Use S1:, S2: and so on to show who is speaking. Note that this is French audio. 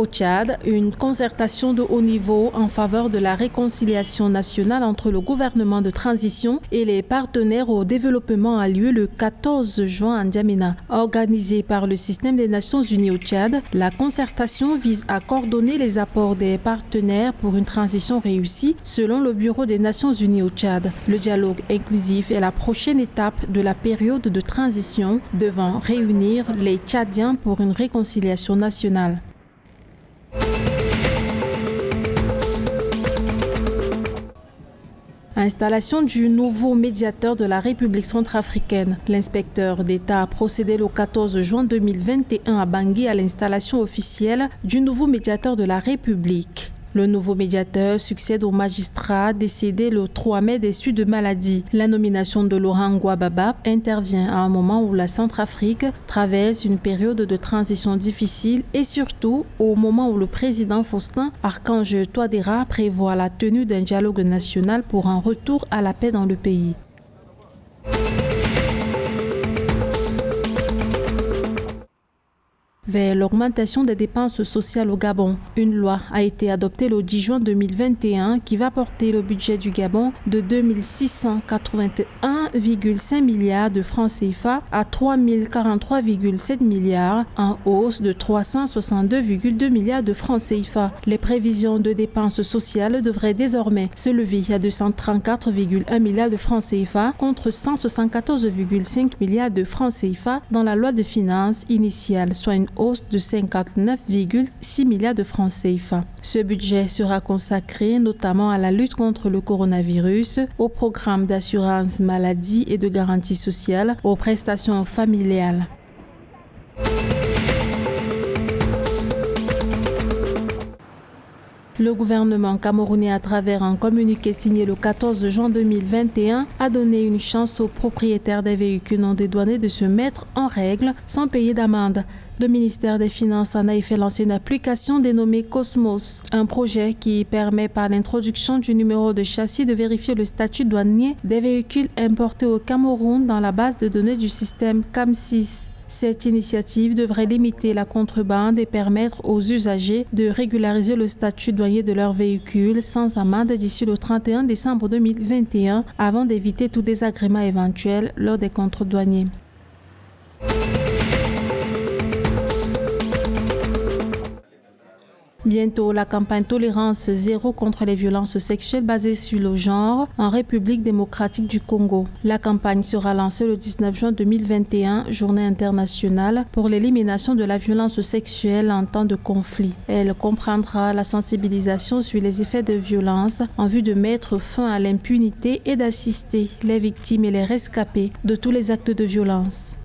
S1: Au Tchad, une concertation de haut niveau en faveur de la réconciliation nationale entre le gouvernement de transition et les partenaires au développement a lieu le 14 juin à N'Djamena. Organisée par le système des Nations Unies au Tchad, la concertation vise à coordonner les apports des partenaires pour une transition réussie selon le Bureau des Nations Unies au Tchad. Le dialogue inclusif est la prochaine étape de la période de transition devant réunir les Tchadiens pour une réconciliation nationale. Installation du nouveau médiateur de la République centrafricaine. L'inspecteur d'État a procédé le 14 juin 2021 à Bangui à l'installation officielle du nouveau médiateur de la République. Le nouveau médiateur succède au magistrat décédé le 3 mai des suites de maladie. La nomination de Laurent Gbagba intervient à un moment où la Centrafrique traverse une période de transition difficile et surtout au moment où le président Faustin Archange Touadéra prévoit la tenue d'un dialogue national pour un retour à la paix dans le pays. Vers l'augmentation des dépenses sociales au Gabon. Une loi a été adoptée le 10 juin 2021 qui va porter le budget du Gabon de 2681,5 milliards de francs CFA à 3043,7 milliards, en hausse de 362,2 milliards de francs CFA. Les prévisions de dépenses sociales devraient désormais se lever à 234,1 milliards de francs CFA contre 174,5 milliards de francs CFA dans la loi de finances initiale, soit une hausse de 59,6 milliards de francs CFA. Ce budget sera consacré notamment à la lutte contre le coronavirus, au programme d'assurance maladie et de garantie sociale, aux prestations familiales. Le gouvernement camerounais, à travers un communiqué signé le 14 juin 2021, a donné une chance aux propriétaires des véhicules non dédouanés de se mettre en règle sans payer d'amende. Le ministère des Finances en a fait lancer une application dénommée Cosmos, un projet qui permet par l'introduction du numéro de châssis de vérifier le statut douanier des véhicules importés au Cameroun dans la base de données du système CAM6. Cette initiative devrait limiter la contrebande et permettre aux usagers de régulariser le statut douanier de leur véhicule sans amende d'ici le 31 décembre 2021 avant d'éviter tout désagrément éventuel lors des contrôles douaniers. Bientôt, la campagne Tolérance Zéro contre les violences sexuelles basées sur le genre en République démocratique du Congo. La campagne sera lancée le 19 juin 2021, journée internationale pour l'élimination de la violence sexuelle en temps de conflit. Elle comprendra la sensibilisation sur les effets de violence en vue de mettre fin à l'impunité et d'assister les victimes et les rescapés de tous les actes de violence.